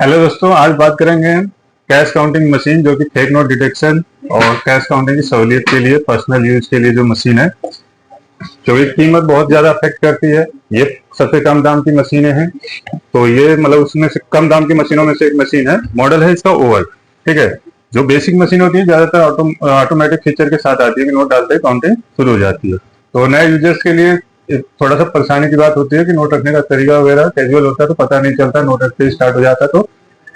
Hello दोस्तों, आज बात करेंगे कैश काउंटिंग मशीन जो कि फेक नोट डिटेक्शन और कैश काउंटिंग की सहूलियत के लिए पर्सनल यूज के लिए जो मशीन है, जो कि कीमत बहुत ज्यादा अफेक्ट करती है। ये सबसे कम दाम की मशीनें हैं, तो ये मतलब उसमें से कम दाम की मशीनों में से एक मशीन है। मॉडल है इसका ओवल। ठीक है, जो बेसिक मशीन होती है ज्यादातर ऑटोमेटिक फीचर के साथ आती है कि नोट डालते ही काउंटिंग शुरू हो जाती है। तो नए यूजर्स के लिए थोड़ा सा परेशानी की बात होती है कि नोट रखने का तरीका वगैरह कैजुअल होता है तो पता नहीं चलता, नोट रखते ही स्टार्ट हो जाता है तो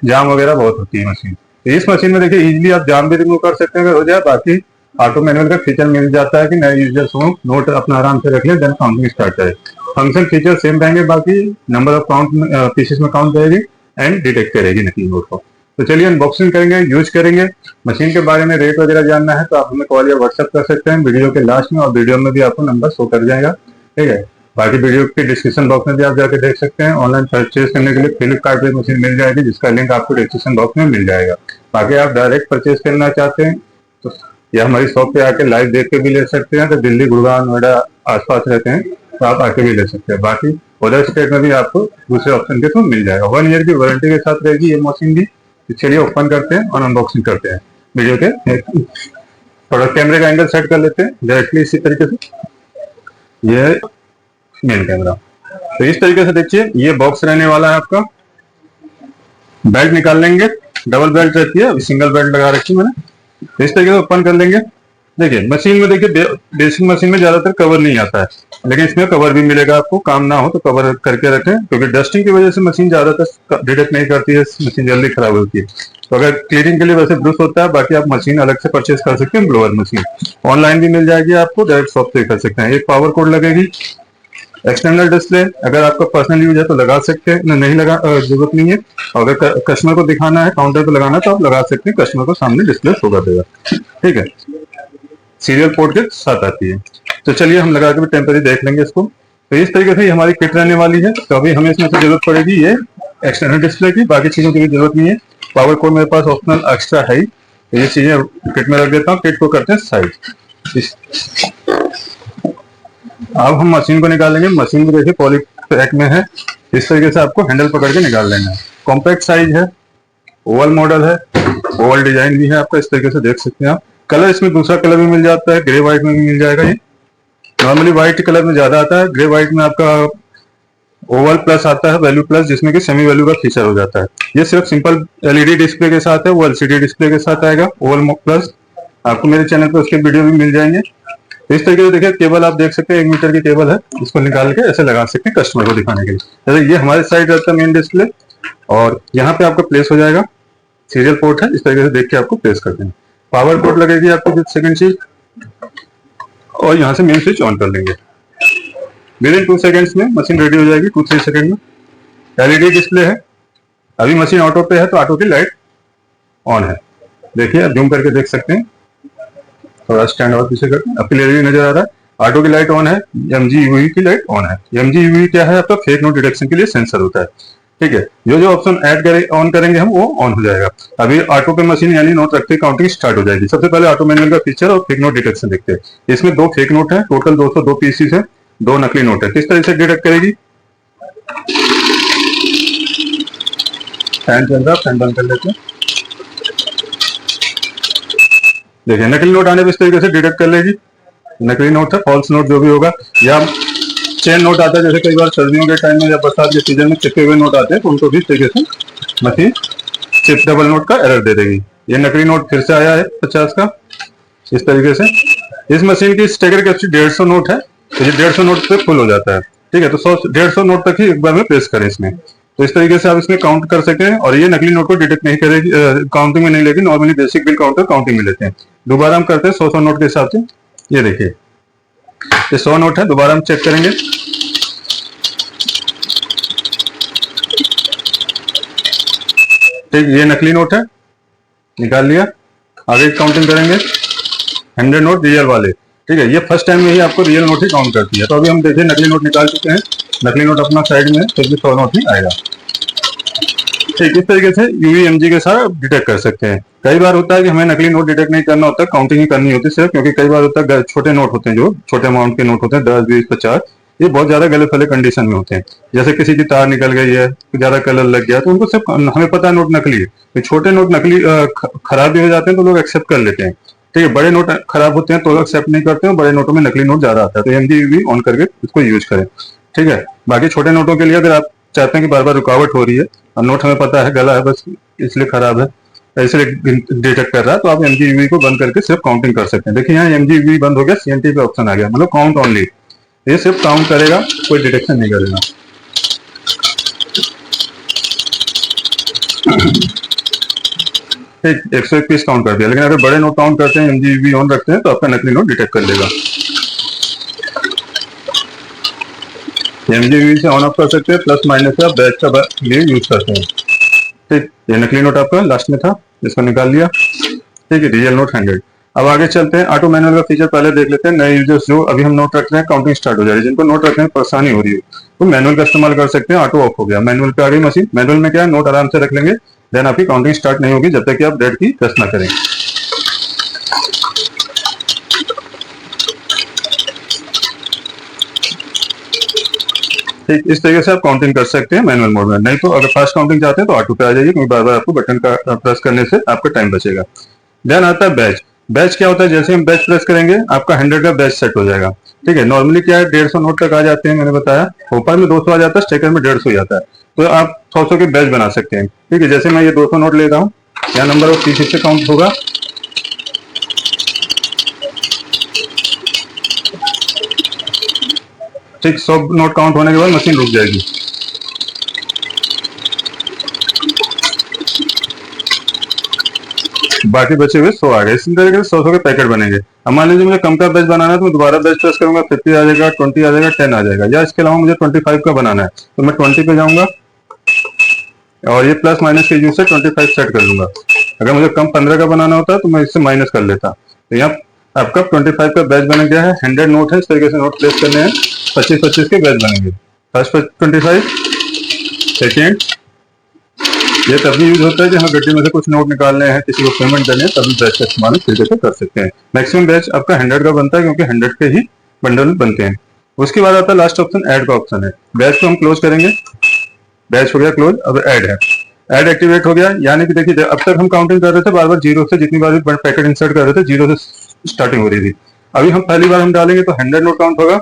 जाम वगैरह बहुत होती है मशीन। तो इस मशीन में देखिए इजीली आप जाम भी रिमूव कर सकते हैं अगर हो जाए। बाकी ऑटो मैनुअल का फीचर मिल जाता है कि नए यूजर्स हो नोट अपना आराम से रख ले, देन काउंटिंग स्टार्ट करे। फंक्शन फीचर सेम रहेंगे, बाकी नंबर ऑफ काउंट पीसेस में काउंट करेगी एंड डिटेक्ट करेगी नकली नोट को। तो चलिए अनबॉक्सिंग करेंगे, यूज करेंगे। मशीन के बारे में रेट वगैरह जानना है तो आप हमें कॉल या व्हाट्सएप कर सकते हैं वीडियो के लास्ट में, और वीडियो में भी आपको नंबर शो कर जाएगा। ठीक है, बाकी वीडियो के डिस्क्रिप्शन बॉक्स में भी आप जाकर देख सकते हैं। ऑनलाइन परचेज करने के लिए फ्लिपकार्ट पे मशीन मिल जाएगी, जिसका लिंक आपको डिस्क्रिप्शन बॉक्स में मिल जाएगा। बाकी आप डायरेक्ट परचेज करना चाहते हैं तो या हमारी शॉप पे आके लाइव देख के भी ले सकते हैं। तो दिल्ली, गुड़गांव, नोएडा आसपास रहते हैं तो आप आके भी ले सकते हैं। बाकी अदर स्टेट में भी आपको दूसरे ऑप्शन के थ्रू मिल जाएगा। 1 ईयर की वारंटी के साथ रहेगी ये मशीन भी। तो चलिए ओपन करते हैं और अनबॉक्सिंग करते हैं। वीडियो के थोड़ा कैमरे का एंगल सेट कर लेते हैं डायरेक्टली इसी तरीके से। ये मेन कैमरा। तो इस तरीके से देखिए ये बॉक्स रहने वाला है आपका। बेल्ट निकाल लेंगे, डबल बेल्ट रहती है, अभी सिंगल बेल्ट लगा रखी है मैंने। तो इस तरीके से ओपन कर लेंगे। देखिए मशीन में देखिए बेसिक मशीन में ज्यादातर कवर नहीं आता है, लेकिन इसमें कवर भी मिलेगा आपको। काम ना हो तो कवर करके रखें, क्योंकि डस्टिंग की वजह से मशीन ज्यादातर डिटेक्ट नहीं करती है, मशीन जल्दी खराब होती है। तो अगर क्लीनिंग के लिए वैसे ब्रश होता है, बाकी आप मशीन अलग से परचेज कर सकते हैं। ब्लोअर मशीन ऑनलाइन भी मिल जाएगी आपको, डायरेक्ट शॉप से कर सकते हैं। एक पावर कोड लगेगी। एक्सटर्नल डिस्प्ले अगर आपका पर्सनल यूज है तो लगा सकते हैं, नहीं लगा जरूरत नहीं है। अगर कस्टमर को दिखाना है, काउंटर पे लगाना है तो आप लगा सकते हैं, कस्टमर को सामने डिस्प्ले शो कर देगा। ठीक है, सीरियल पोर्ट के साथ आती है। तो चलिए हम लगा के भी टेम्परेरी देख लेंगे इसको। तो इस तरीके से हमारी किट रहने वाली है। तो अभी हमें इसमें से जरूरत पड़ेगी ये एक्सटर्नल डिस्प्ले की, बाकी चीजों की भी जरूरत नहीं है। पावर कोड मेरे पास ऑप्शनल एक्स्ट्रा है, तो ये चीजें किट में रख देता हूँ। किट को करते हैं साइड। अब हम मशीन को निकालेंगे। मशीन को देखिए पॉली पैक में है, इस तरीके से आपको हैंडल पकड़ के निकाल लेना है। कॉम्पैक्ट साइज है, ओवल मॉडल है, ओवल डिजाइन भी है आपका, इस तरीके से देख सकते हैं आप। कलर इसमें दूसरा कलर भी मिल जाता है, ग्रे व्हाइट में भी मिल जाएगा। ये नॉर्मली व्हाइट कलर में ज्यादा आता है, ग्रे व्हाइट में आपका ओवल प्लस आता है, वैल्यू प्लस, जिसमें कि सेमी वैल्यू का फीचर हो जाता है। ये सिर्फ सिंपल एलईडी डिस्प्ले के साथ है, वो एलसीडी डिस्प्ले के साथ आएगा। ओवल प्लस आपको मेरे चैनल पर उसके वीडियो भी मिल जाएंगे। इस तरीके से देखिए केबल आप देख सकते हैं, 1 मीटर की केबल है, इसको निकाल के ऐसे लगा सकते हैं कस्टमर को दिखाने के लिए। जैसे ये हमारे साइड रहता है मेन डिस्प्ले, और यहाँ पे आपका प्लेस हो जाएगा। सीरियल पोर्ट है, इस तरीके से देख के आपको प्लेस कर देंगे। पावर पोर्ट लगेगी आपको सेकंड चीज, और यहाँ से मेन स्विच ऑन कर लेंगे। विद इन 2 सेकेंड्स में मशीन रेडी हो जाएगी, 2-3 सेकेंड में। एलईडी डिस्प्ले है, अभी मशीन ऑटो पे है तो ऑटो की लाइट ऑन है। देखिए आप जूम करके देख सकते हैं, थोड़ा स्टैंड और पीछे करते हैं, अब क्लियरली नजर आ रहा है। ऑटो की लाइट ऑन है, एमजी की लाइट ऑन है। एमजी क्या है आपका, फेक नोट डिटेक्शन के लिए सेंसर होता है। ठीक है, जो जो ऑप्शन ऐड ऑन करेंगे हम वो ऑन हो जाएगा। अभी ऑटो पे मशीन यानी नोट रखते ही काउंटिंग स्टार्ट हो जाएगी। सबसे पहले ऑटो मैनुअल का फीचर और फेक नोट डिटेक्शन देखते हैं। इसमें 2 फेक नोट है, टोटल 202 पीसीस है, 2 नकली नोट है। किस तरह से डिटेक्ट करेगी, फैन चल रहा, फैन बंद कर लेते हैं। देखिए नकली नोट आने पर इस तरीके से डिटेक्ट कर लेगी। नकली नोट है, फॉल्स नोट जो भी होगा, या चेन नोट आता है, जैसे कई बार सर्दियों के टाइम में या बरसात के सीजन में चिपके हुए नोट आते हैं, तो उनको भी इस तरीके से मशीन चिप डबल नोट का एरर दे देगी। ये नकली नोट फिर से आया है 50 का, इस तरीके से। इस मशीन की स्टेगर कैपेसिटी 150 नोट है, तो ये 150 नोट पे फुल हो जाता है। ठीक है, तो 150 नोट तक ही एक बार में प्रेस करें इसमें। तो इस तरीके से आप इसमें काउंट कर सकते हैं, और ये नकली नोट को डिटेक्ट नहीं करेगी, काउंटिंग में नहीं लेगी। Normally basic bill counter counting में लेते हैं। दोबारा हम करते हैं 100 नोट के हिसाब से। ये देखिए ये 100 नोट है, दोबारा हम चेक करेंगे। ठीक, ये नकली नोट है, निकाल लिया। आगे काउंटिंग करेंगे 100 नोट रियल वाले। ठीक है, ये फर्स्ट टाइम में ही आपको रियल नोट ही काउंट करती है। तो अभी हम देखिए नकली नोट निकाल चुके हैं, नकली नोट अपना साइड में है, फिर भी 100 नोट ही आएगा। ठीक, इस तरीके से यूवीएमजी के साथ डिटेक्ट कर सकते हैं। कई बार होता है कि हमें नकली नोट डिटेक्ट नहीं करना होता, काउंटिंग ही करनी होती सिर्फ, क्योंकि कई बार होता है छोटे नोट होते हैं, जो छोटे अमाउंट के नोट होते हैं, 10, 20, 50, ये बहुत ज्यादा गले फले कंडीशन में होते हैं। जैसे किसी की तार निकल गई है, ज्यादा कलर लग गया, तो उनको सिर्फ हमें पता है नोट नकली है, तो छोटे नोट नकली खराब भी हो जाते हैं तो लोग एक्सेप्ट कर लेते हैं। ठीक है, बड़े नोट खराब होते हैं तो लोग एक्सेप्ट नहीं करते हैं, बड़े नोटों में नकली नोट ज्यादा आता है, तो एमजीबी ऑन करके इसको यूज करें। ठीक है, बाकी छोटे नोटों के लिए अगर आप चाहते हैं कि बार बार रुकावट हो रही है और नोट हमें पता है गला है बस इसलिए खराब है, इसलिए डिटेक्ट कर रहा है, तो आप एमजीबी को बंद करके सिर्फ काउंटिंग कर सकते हैं। देखिए यहाँ एमजीबी बंद हो गया, सीएनटी पे ऑप्शन आ गया, मतलब काउंट ओनली, ये सिर्फ काउंट करेगा, कोई डिटेक्शन नहीं करेगा। ठीक, 121 काउंट कर दिया, लेकिन अगर बड़े नोट काउंट करते हैं, एमजीबी ऑन रखते हैं, तो आपका नकली नोट डिटेक्ट कर लेगा। एमजीबी से ऑन ऑफ कर सकते हैं, प्लस माइनस से आप बैच का लिए यूज करते हैं। ठीक, ये नकली नोट आपका लास्ट में था, इसको निकाल लिया। ठीक है, रियल नोट 100। अब आगे चलते हैं, ऑटो मैनुअल का फीचर पहले देख लेते हैं। नए यूजर्स जो अभी हम नोट रख रहे हैं, काउंटिंग स्टार्ट हो जा रही है, जिनको नोट रखने में परेशानी हो रही है तो मैनुअल का इस्तेमाल कर सकते हैं। ऑटो ऑफ हो गया, मैनुअल पे आ गई मशीन। मैनुअल में क्या है, नोट आराम से रख लेंगे, देन आपकी काउंटिंग स्टार्ट नहीं होगी जब तक कि आप डेट की प्रेस ना करें। ठीक, इस तरीके से आप काउंटिंग कर सकते हैं मैनुअल मोड में। नहीं तो अगर फास्ट काउंटिंग चाहते हैं तो ऑटो पे आ जाइए, क्योंकि बार बार आपको बटन का प्रेस करने से आपका टाइम बचेगा। देन आता है बैच। बैच क्या होता है, जैसे हम बैच प्रेस करेंगे आपका 100 का बैच सेट हो जाएगा। ठीक है, नॉर्मली क्या है 150 नोट तक आ जाते हैं, मैंने बताया, ऊपर में 200 आ जाता है, स्टेकर में 150 जाता है, तो आप 100 के बैच बना सकते हैं। ठीक है, जैसे मैं ये 200 नोट ले रहा हूँ, यहाँ नंबर ऑफ पीसेस से काउंट होगा। ठीक, 100 नोट काउंट होने के बाद मशीन रुक जाएगी। बाकी बचे हुए 100 आ गए। इसी तरीके से 100 के पैकेट बनेंगे। अब मान लीजिए मुझे कम का बैच बनाना है तो मैं दोबारा बैच प्रेस करूंगा, 50 आ जाएगा, 20 आ जाएगा, 10 आ जाएगा। या इसके अलावा मुझे 25 का बनाना है तो मैं 20 पे जाऊंगा और ये प्लस माइनस के यूज से 25 सेट कर लूंगा। अगर मुझे कम 15 का बनाना होता है तो मैं इससे माइनस कर लेता। तो यहाँ आपका 25 का बैच बन गया है। 100 नोट है, इस तरीके से नोट प्लेस करने हैं, 25-25 के बैच बनेंगे। फर्स्ट 25, सेकेंड, ये तभी यूज होता है कि हमें गड्डी में से कुछ नोट निकालने हैं, किसी को पेमेंट देने हैं, तभी बैच का इस्तेमाल इस तरीके से कर सकते हैं। मैक्सिमम बैच आपका 100 का बनता है, क्योंकि 100 के ही बंडल बनते हैं। उसके बाद आता है लास्ट ऑप्शन, ऐड का ऑप्शन है। बैच को हम क्लोज करेंगे, बैच हो गया क्लोज, अब ऐड है। ऐड एक्टिवेट हो गया, यानी कि देखिए अब तक हम काउंटिंग कर रहे थे, बार बार जीरो से, जितनी बार भी पैकेट इंसर्ट कर रहे थे जीरो से स्टार्टिंग हो रही थी। अभी हम पहली बार हम डालेंगे तो 100 नोट काउंट होगा।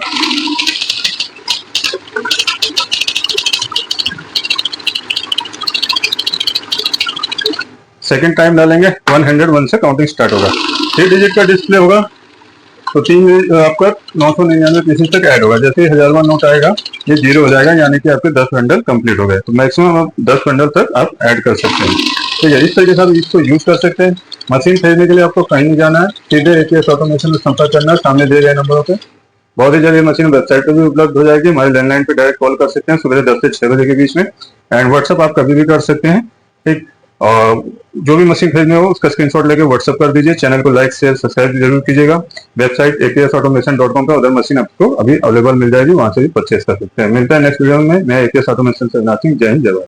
सेकेंड टाइम डालेंगे 101 से काउंटिंग स्टार्ट होगा। 3 डिजिट का डिस्प्ले होगा, तो 3 आपका 999 पीसेस तक ऐड होगा। जैसे 1000वां नोट आएगा ये 0 हो जाएगा, यानी कि आपके 10 बंडल कंप्लीट हो गए। तो मैक्सिमम आप 10 बंडल तक आप ऐड कर सकते हैं। ठीक है, इस तरीके से आप इसको यूज कर सकते हैं। मशीन खरीदने के लिए आपको कहीं नहीं जाना है, सीधे एटीएस ऑटोमेशन में संपर्क करना है, सामने दिए गए नंबरों पे। बहुत ही जल्दी मशीन वेबसाइट पर भी उपलब्ध हो जाएगी। हमारे लैंडलाइन पे डायरेक्ट कॉल कर सकते हैं सुबह 10 से 6 बजे के बीच में, एंड व्हाट्सअप आप कभी भी कर सकते हैं। ठीक, और जो भी मशीन खरीदने हो उसका स्क्रीनशॉट लेके व्हाट्सएप कर दीजिए। चैनल को लाइक शेयर सब्सक्राइब जरूर कीजिएगा। वेबसाइट atsautomation.com पर अदर मशीन आपको अभी अवेलेबल मिल जाएगी, वहां से भी परचेस कर सकते हैं। मिलता है नेक्स्ट वीडियो में। मैं एटीएस ऑटोमेशन से नासिर, जय हिंद, जय भारत।